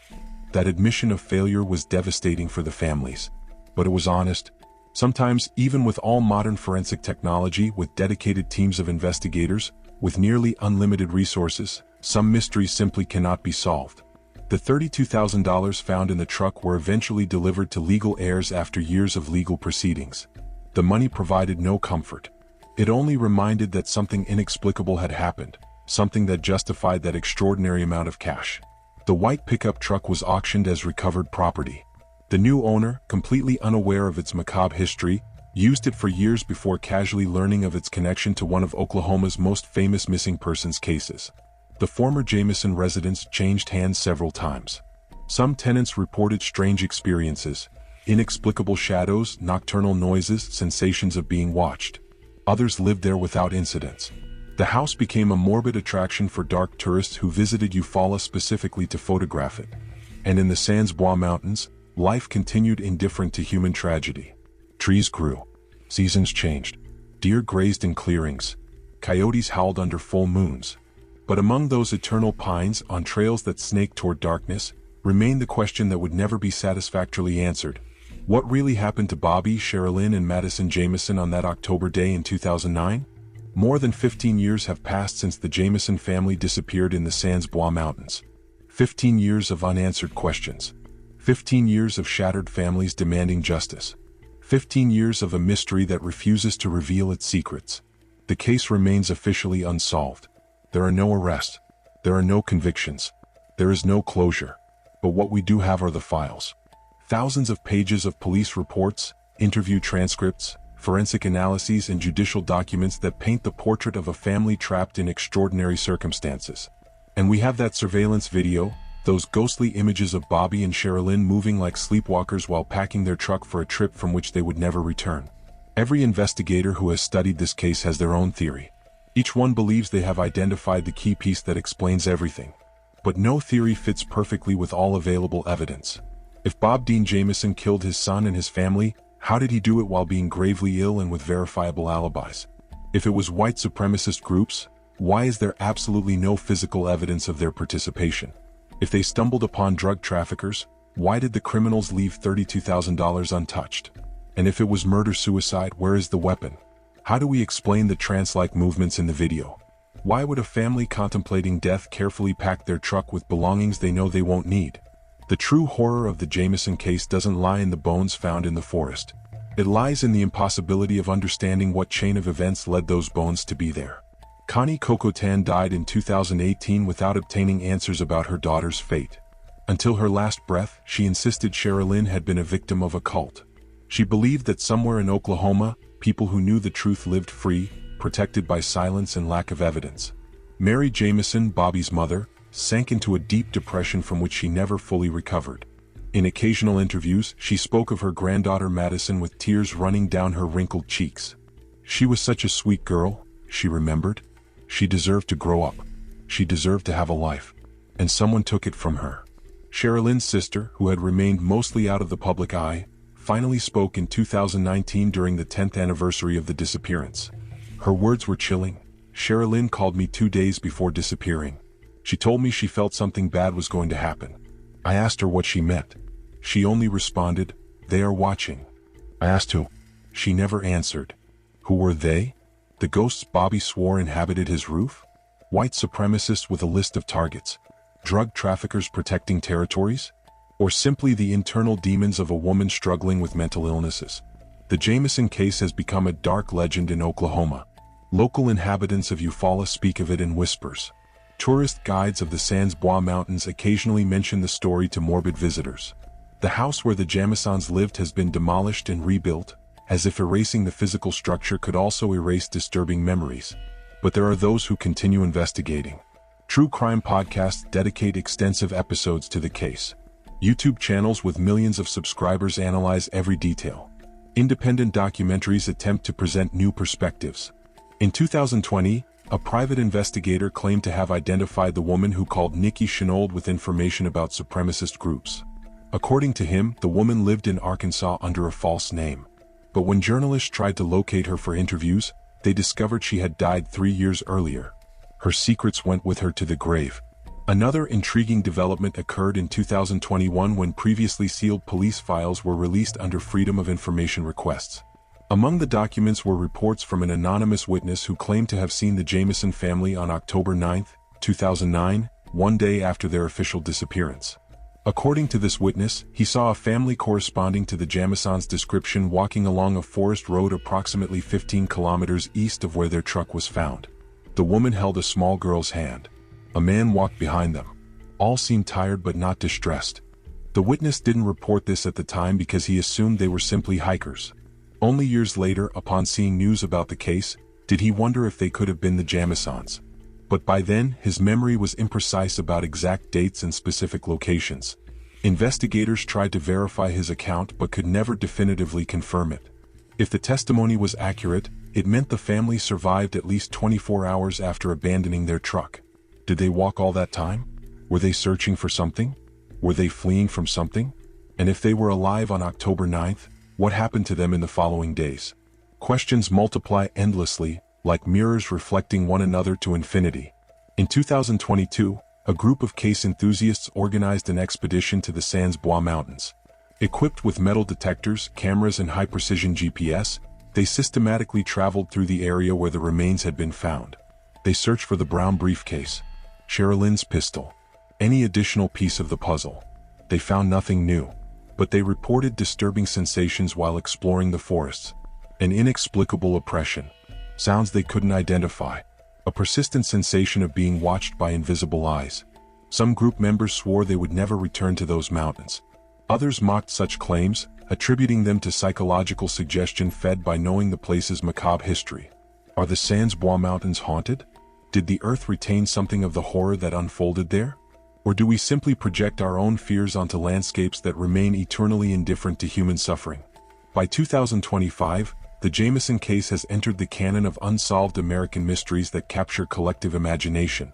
That admission of failure was devastating for the families. But it was honest. Sometimes, even with all modern forensic technology, with dedicated teams of investigators, with nearly unlimited resources, some mysteries simply cannot be solved. The $32,000 found in the truck were eventually delivered to legal heirs after years of legal proceedings. The money provided no comfort. It only reminded that something inexplicable had happened, something that justified that extraordinary amount of cash. The white pickup truck was auctioned as recovered property. The new owner, completely unaware of its macabre history, used it for years before casually learning of its connection to one of Oklahoma's most famous missing persons cases. The former Jamison residence changed hands several times. Some tenants reported strange experiences, inexplicable shadows, nocturnal noises, sensations of being watched. Others lived there without incidents. The house became a morbid attraction for dark tourists who visited Eufaula specifically to photograph it. And in the Sans Bois Mountains, life continued indifferent to human tragedy. Trees grew. Seasons changed. Deer grazed in clearings. Coyotes howled under full moons. But among those eternal pines, on trails that snaked toward darkness, remained the question that would never be satisfactorily answered. What really happened to Bobby, Sherilynn, and Madyson Jamison on that October day in 2009? More than 15 years have passed since the Jamison family disappeared in the Sans Bois Mountains. 15 years of unanswered questions. 15 years of shattered families demanding justice. 15 years of a mystery that refuses to reveal its secrets. The case remains officially unsolved. There are no arrests. There are no convictions. There is no closure. But what we do have are the files. Thousands of pages of police reports, interview transcripts, forensic analyses, and judicial documents that paint the portrait of a family trapped in extraordinary circumstances. And we have that surveillance video, those ghostly images of Bobby and Sherilynn moving like sleepwalkers while packing their truck for a trip from which they would never return. Every investigator who has studied this case has their own theory. Each one believes they have identified the key piece that explains everything. But no theory fits perfectly with all available evidence. If Bob Dean Jamison killed his son and his family, how did he do it while being gravely ill and with verifiable alibis? If it was white supremacist groups, why is there absolutely no physical evidence of their participation? If they stumbled upon drug traffickers, why did the criminals leave $32,000 untouched? And if it was murder-suicide, where is the weapon? How do we explain the trance-like movements in the video? Why would a family contemplating death carefully pack their truck with belongings they know they won't need? The true horror of the Jamison case doesn't lie in the bones found in the forest. It lies in the impossibility of understanding what chain of events led those bones to be there. Connie Cocotan died in 2018 without obtaining answers about her daughter's fate. Until her last breath, she insisted Sherilynn had been a victim of a cult. She believed that somewhere in Oklahoma, people who knew the truth lived free, protected by silence and lack of evidence. Mary Jamison, Bobby's mother, sank into a deep depression from which she never fully recovered. In occasional interviews, she spoke of her granddaughter Madyson with tears running down her wrinkled cheeks. She was such a sweet girl, she remembered. She deserved to grow up. She deserved to have a life. And someone took it from her. Sherilynn's sister, who had remained mostly out of the public eye, finally spoke in 2019 during the 10th anniversary of the disappearance. Her words were chilling. Sherilynn called me 2 days before disappearing. She told me she felt something bad was going to happen. I asked her what she meant. She only responded, "They are watching." I asked who. She never answered. Who were they? The ghosts Bobby swore inhabited his roof? White supremacists with a list of targets? Drug traffickers protecting territories? Or simply the internal demons of a woman struggling with mental illnesses? The Jamison case has become a dark legend in Oklahoma. Local inhabitants of Eufaula speak of it in whispers. Tourist guides of the Sans Bois Mountains occasionally mention the story to morbid visitors. The house where the Jamisons lived has been demolished and rebuilt, as if erasing the physical structure could also erase disturbing memories. But there are those who continue investigating. True crime podcasts dedicate extensive episodes to the case. YouTube channels with millions of subscribers analyze every detail. Independent documentaries attempt to present new perspectives. In 2020, a private investigator claimed to have identified the woman who called Nikki Chenault with information about supremacist groups. According to him, the woman lived in Arkansas under a false name. But when journalists tried to locate her for interviews, they discovered she had died 3 years earlier. Her secrets went with her to the grave. Another intriguing development occurred in 2021 when previously sealed police files were released under Freedom of Information requests. Among the documents were reports from an anonymous witness who claimed to have seen the Jamison family on October 9, 2009, one day after their official disappearance. According to this witness, he saw a family corresponding to the Jamisons' description walking along a forest road approximately 15 kilometers east of where their truck was found. The woman held a small girl's hand. A man walked behind them. All seemed tired but not distressed. The witness didn't report this at the time because he assumed they were simply hikers. Only years later, upon seeing news about the case, did he wonder if they could have been the Jamisons. But by then, his memory was imprecise about exact dates and specific locations. Investigators tried to verify his account but could never definitively confirm it. If the testimony was accurate, it meant the family survived at least 24 hours after abandoning their truck. Did they walk all that time? Were they searching for something? Were they fleeing from something? And if they were alive on October 9th, what happened to them in the following days? Questions multiply endlessly, like mirrors reflecting one another to infinity. In 2022, a group of case enthusiasts organized an expedition to the Sans Bois Mountains. Equipped with metal detectors, cameras, and high-precision GPS, they systematically traveled through the area where the remains had been found. They searched for the brown briefcase, Sherilynn's pistol, any additional piece of the puzzle. They found nothing new, but they reported disturbing sensations while exploring the forests. An inexplicable oppression, sounds they couldn't identify, a persistent sensation of being watched by invisible eyes. Some group members swore they would never return to those mountains. Others mocked such claims, attributing them to psychological suggestion fed by knowing the place's macabre history. Are the Sans Bois Mountains haunted? Did the earth retain something of the horror that unfolded there? Or do we simply project our own fears onto landscapes that remain eternally indifferent to human suffering? By 2025, the Jamison case has entered the canon of unsolved American mysteries that capture collective imagination.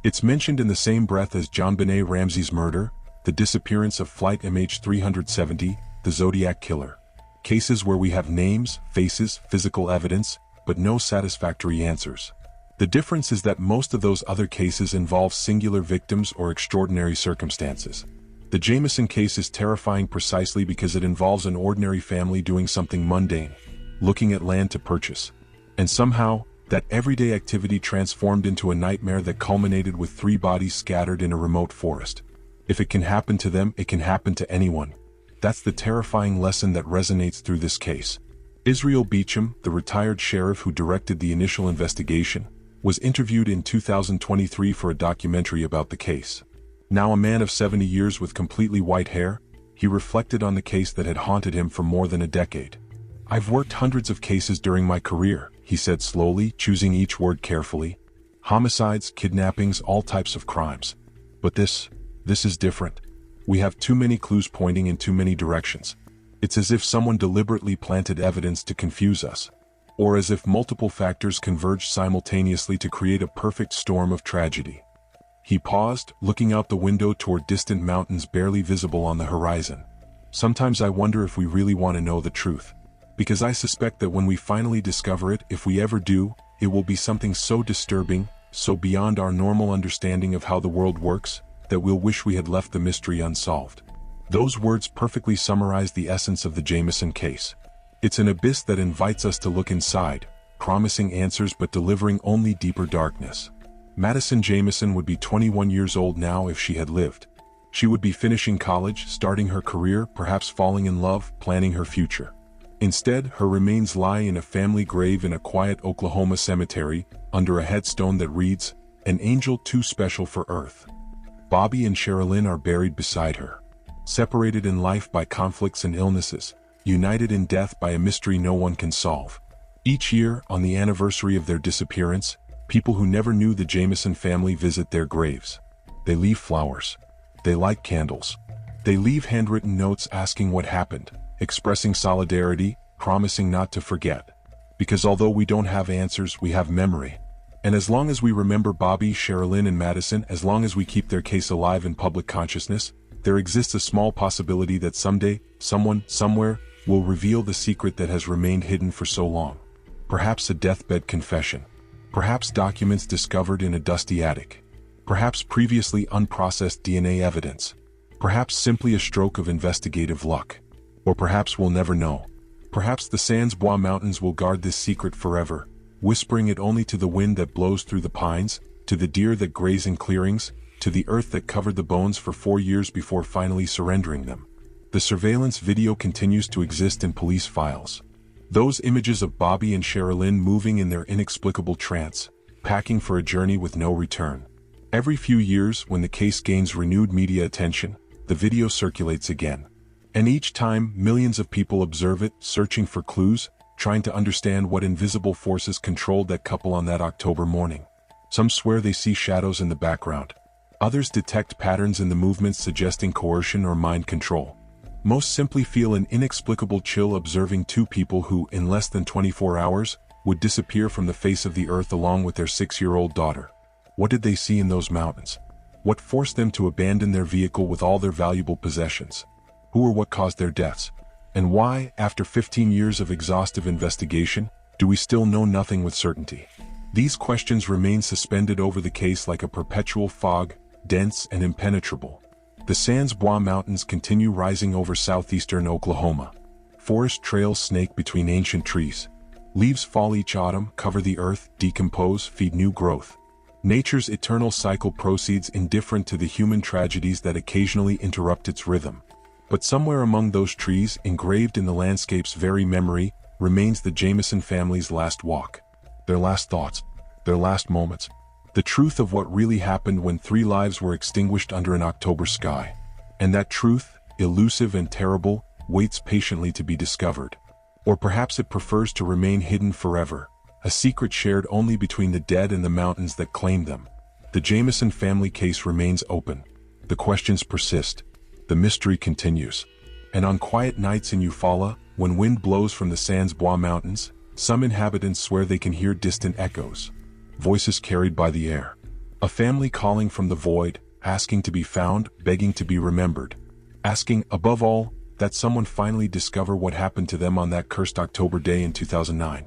It's mentioned in the same breath as JonBenet Ramsey's murder, the disappearance of Flight MH370, the Zodiac Killer. Cases where we have names, faces, physical evidence, but no satisfactory answers. The difference is that most of those other cases involve singular victims or extraordinary circumstances. The Jamison case is terrifying precisely because it involves an ordinary family doing something mundane, looking at land to purchase. And somehow, that everyday activity transformed into a nightmare that culminated with 3 bodies scattered in a remote forest. If it can happen to them, it can happen to anyone. That's the terrifying lesson that resonates through this case. Israel Beecham, the retired sheriff who directed the initial investigation, was interviewed in 2023 for a documentary about the case. Now a man of 70 years with completely white hair, he reflected on the case that had haunted him for more than a decade. "I've worked hundreds of cases during my career," he said slowly, choosing each word carefully. "Homicides, kidnappings, all types of crimes. But this is different. We have too many clues pointing in too many directions. It's as if someone deliberately planted evidence to confuse us. Or as if multiple factors converged simultaneously to create a perfect storm of tragedy." He paused, looking out the window toward distant mountains barely visible on the horizon. "Sometimes I wonder if we really want to know the truth. Because I suspect that when we finally discover it, if we ever do, it will be something so disturbing, so beyond our normal understanding of how the world works, that we'll wish we had left the mystery unsolved." Those words perfectly summarize the essence of the Jamison case. It's an abyss that invites us to look inside, promising answers but delivering only deeper darkness. Madyson Jamison would be 21 years old now if she had lived. She would be finishing college, starting her career, perhaps falling in love, planning her future. Instead, her remains lie in a family grave in a quiet Oklahoma cemetery, under a headstone that reads, "An angel too special for earth." Bobby and Sherilynn are buried beside her. Separated in life by conflicts and illnesses, united in death by a mystery no one can solve. Each year, on the anniversary of their disappearance, people who never knew the Jamison family visit their graves. They leave flowers. They light candles. They leave handwritten notes asking what happened, expressing solidarity, promising not to forget. Because although we don't have answers, we have memory. And as long as we remember Bobby, Sherilynn, and Madyson, as long as we keep their case alive in public consciousness, there exists a small possibility that someday, someone, somewhere, will reveal the secret that has remained hidden for so long. Perhaps a deathbed confession. Perhaps documents discovered in a dusty attic. Perhaps previously unprocessed DNA evidence. Perhaps simply a stroke of investigative luck. Or perhaps we'll never know. Perhaps the Sans Bois Mountains will guard this secret forever, whispering it only to the wind that blows through the pines, to the deer that graze in clearings, to the earth that covered the bones for 4 years before finally surrendering them. The surveillance video continues to exist in police files. Those images of Bobby and Sherilynn moving in their inexplicable trance, packing for a journey with no return. Every few years, when the case gains renewed media attention, the video circulates again. And each time, millions of people observe it, searching for clues, trying to understand what invisible forces controlled that couple on that October morning. Some swear they see shadows in the background. Others detect patterns in the movements suggesting coercion or mind control. Most simply feel an inexplicable chill observing two people who, in less than 24 hours, would disappear from the face of the earth along with their 6-year-old daughter. What did they see in those mountains? What forced them to abandon their vehicle with all their valuable possessions? Who or what caused their deaths? And why, after 15 years of exhaustive investigation, do we still know nothing with certainty? These questions remain suspended over the case like a perpetual fog, dense and impenetrable. The Sans Bois Mountains continue rising over southeastern Oklahoma. Forest trails snake between ancient trees. Leaves fall each autumn, cover the earth, decompose, feed new growth. Nature's eternal cycle proceeds indifferent to the human tragedies that occasionally interrupt its rhythm. But somewhere among those trees, engraved in the landscape's very memory, remains the Jamison family's last walk. Their last thoughts, their last moments. The truth of what really happened when 3 lives were extinguished under an October sky. And that truth, elusive and terrible, waits patiently to be discovered. Or perhaps it prefers to remain hidden forever, a secret shared only between the dead and the mountains that claimed them. The Jamison family case remains open. The questions persist. The mystery continues. And on quiet nights in Eufaula, when wind blows from the Sans Bois Mountains, some inhabitants swear they can hear distant echoes. Voices carried by the air. A family calling from the void, asking to be found, begging to be remembered. Asking, above all, that someone finally discover what happened to them on that cursed October day in 2009.